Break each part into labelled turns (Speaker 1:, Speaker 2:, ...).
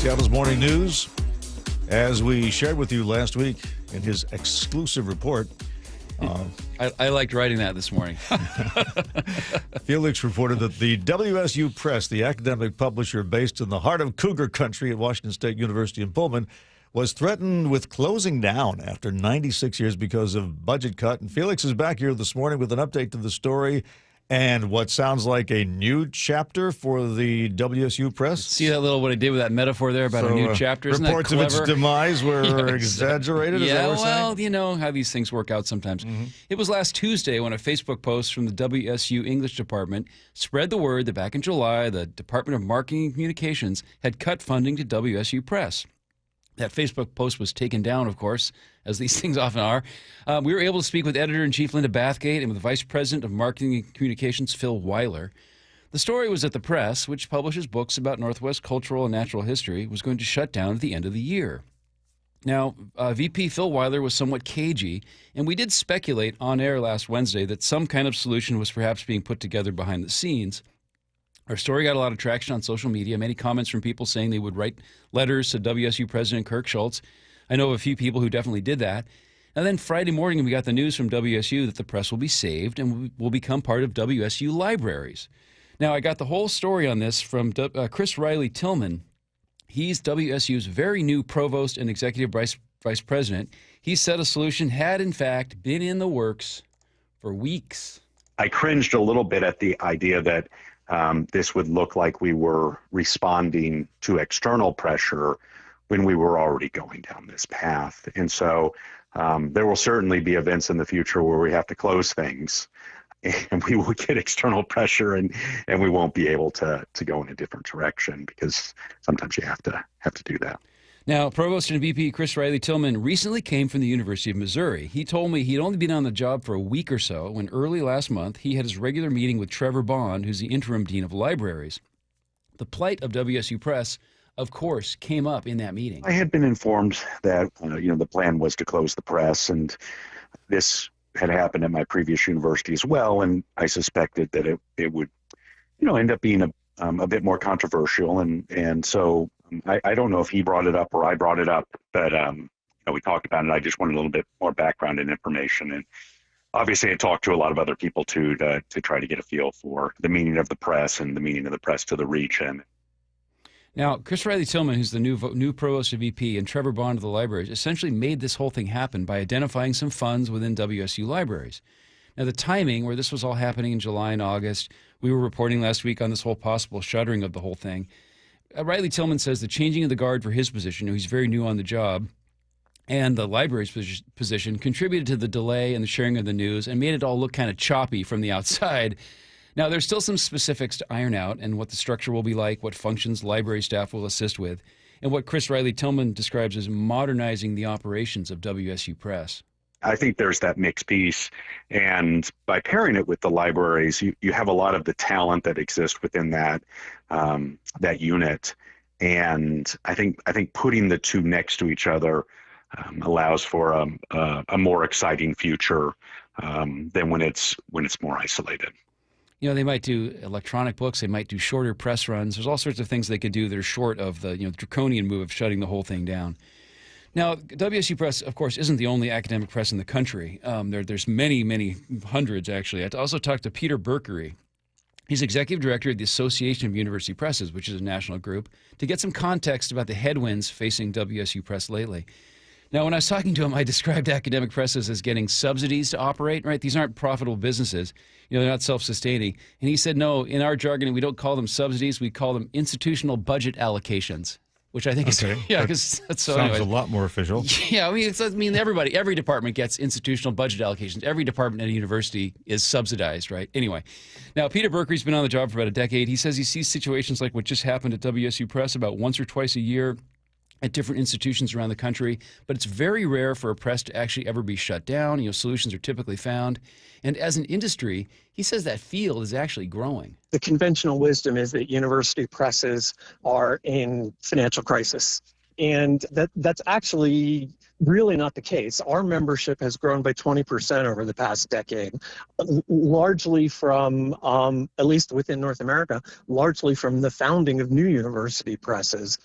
Speaker 1: Seattle's Morning News. As we shared with you last week in his exclusive report.
Speaker 2: I liked writing that this morning.
Speaker 1: Feliks reported that the WSU Press, the academic publisher based in the heart of Cougar Country at Washington State University in Pullman, was threatened with closing down after 96 years because of budget cut. And Feliks is back here this morning with an update to the story and what sounds like a new chapter for the WSU Press.
Speaker 2: See that little what I did with that metaphor there about a new chapter? Isn't that
Speaker 1: reports
Speaker 2: clever?
Speaker 1: of its demise were exaggerated?
Speaker 2: Yeah,
Speaker 1: is that
Speaker 2: well,
Speaker 1: saying?
Speaker 2: you know how these things work out sometimes. It was last Tuesday when a Facebook post from the WSU English department spread the word that back in July, the Department of Marketing and Communications had cut funding to WSU Press. That Facebook post was taken down, of course, as these things often are. We were able to speak with Editor-in-Chief Linda Bathgate and with Vice President of Marketing and Communications Phil Weiler. The story was that the press, which publishes books about Northwest cultural and natural history, was going to shut down at the end of the year. Now, VP Phil Weiler was somewhat cagey, and we did speculate on air last Wednesday that some kind of solution was perhaps being put together behind the scenes. Our story got a lot of traction on social media, many comments from people saying they would write letters to WSU President Kirk Schultz. I know of a few people who definitely did that. And then Friday morning, we got the news from WSU that the press will be saved and will become part of WSU libraries. Now, I got the whole story on this from Chris Riley Tillman. He's WSU's very new provost and executive vice president. He said a solution had, in fact, been in the works for weeks.
Speaker 3: I cringed a little bit at the idea that this would look like we were responding to external pressure when we were already going down this path. And so there will certainly be events in the future where we have to close things and we will get external pressure and we won't be able to go in a different direction because sometimes you have to do that.
Speaker 2: Now, Provost and VP Chris Riley Tillman recently came from the University of Missouri. He told me he'd only been on the job for a week or so when early last month he had his regular meeting with Trevor Bond, who's the interim dean of libraries. The plight of WSU Press, of course, came up in that meeting.
Speaker 3: I had been informed that the plan was to close the press, and this had happened at my previous university as well, and I suspected that it would end up being a bit more controversial, and so I don't know if he brought it up or I brought it up, but we talked about it. I just wanted a little bit more background and information, and obviously I talked to a lot of other people too to try to get a feel for the meaning of the press and the meaning of the press to the region.
Speaker 2: Now, Chris Riley Tillman, who's the new provost of VP, and Trevor Bond of the libraries, essentially made this whole thing happen by identifying some funds within WSU libraries. Now, the timing where this was all happening in July and August, we were reporting last week on this whole possible shuttering of the whole thing. Riley Tillman says the changing of the guard for his position, he's very new on the job, and the library's position contributed to the delay and the sharing of the news and made it all look kind of choppy from the outside. Now, there's still some specifics to iron out and what the structure will be like, what functions library staff will assist with, and what Chris Riley Tillman describes as modernizing the operations of WSU Press.
Speaker 3: I think there's that mixed piece, and by pairing it with the libraries, you have a lot of the talent that exists within that unit, and I think putting the two next to each other allows for a more exciting future than when it's more isolated.
Speaker 2: They might do electronic books, they might do shorter press runs. There's all sorts of things they could do that are short of the draconian move of shutting the whole thing down. Now, WSU Press, of course, isn't the only academic press in the country. There's many, many hundreds, actually. I also talked to Peter Berkery. He's executive director of the Association of University Presses, which is a national group, to get some context about the headwinds facing WSU Press lately. Now, when I was talking to him, I described academic presses as getting subsidies to operate, right? These aren't profitable businesses. They're not self-sustaining. And he said, no, in our jargon, we don't call them subsidies. We call them institutional budget allocations. Which I think is, because that's so.
Speaker 1: Sounds a lot more official.
Speaker 2: Yeah, every department gets institutional budget allocations. Every department at a university is subsidized, right? Anyway, now Peter Berkery's been on the job for about a decade. He says he sees situations like what just happened at WSU Press about once or twice a year at different institutions around the country, but it's very rare for a press to actually ever be shut down. Solutions are typically found. And as an industry, he says that field is actually growing.
Speaker 4: The conventional wisdom is that university presses are in financial crisis. And that's actually really not the case. Our membership has grown by 20% over the past decade, largely from, at least within North America, largely from the founding of new university presses.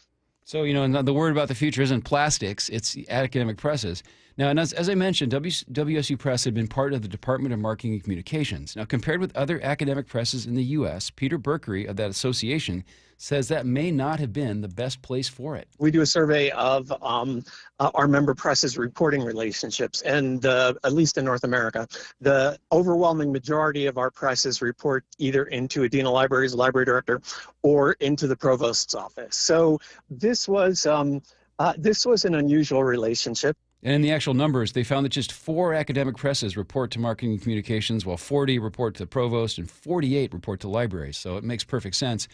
Speaker 2: So, and the word about the future isn't plastics, it's academic presses. Now, and as I mentioned, WSU Press had been part of the Department of Marketing and Communications. Now, compared with other academic presses in the U.S., Peter Berkery of that association says that may not have been the best place for it.
Speaker 4: We do a survey of our member presses reporting relationships, and at least in North America, the overwhelming majority of our presses report either into a dean of libraries, library director, or into the provost's office. So this was an unusual relationship.
Speaker 2: And in the actual numbers, they found that just 4 academic presses report to marketing and communications, while 40 report to the provost and 48 report to libraries. So it makes perfect sense.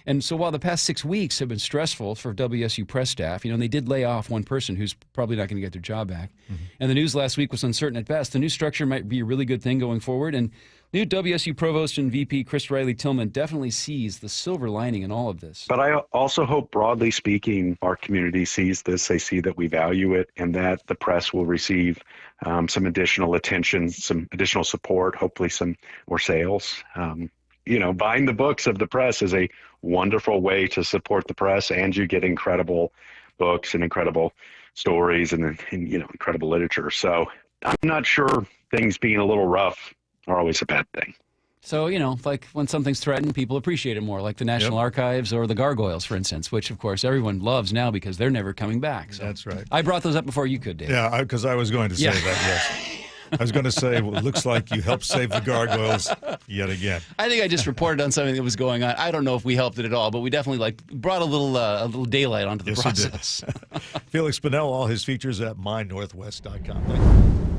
Speaker 2: And so while the past 6 weeks have been stressful for WSU Press staff, and they did lay off one person who's probably not going to get their job back. Mm-hmm. And the news last week was uncertain at best. The new structure might be a really good thing going forward. And new WSU Provost and VP Chris Riley-Tillman definitely sees the silver lining in all of this.
Speaker 3: But I also hope, broadly speaking, our community sees this. They see that we value it and that the press will receive some additional attention, some additional support, hopefully some more sales. Buying the books of the press is a wonderful way to support the press, and you get incredible books and incredible stories and incredible literature. So I'm not sure things being a little rough are always a bad thing.
Speaker 2: So, like when something's threatened, people appreciate it more, like the National Archives or the Gargoyles, for instance, which, of course, everyone loves now because they're never coming back. So
Speaker 1: that's right.
Speaker 2: I brought those up before you could, Dave.
Speaker 1: Yeah, because I was going to say that, yes. I was going to say, well, it looks like you helped save the Gargoyles yet again.
Speaker 2: I think I just reported on something that was going on. I don't know if we helped it at all, but we definitely brought a little daylight onto the process.
Speaker 1: Feliks Banel, all his features at mynorthwest.com.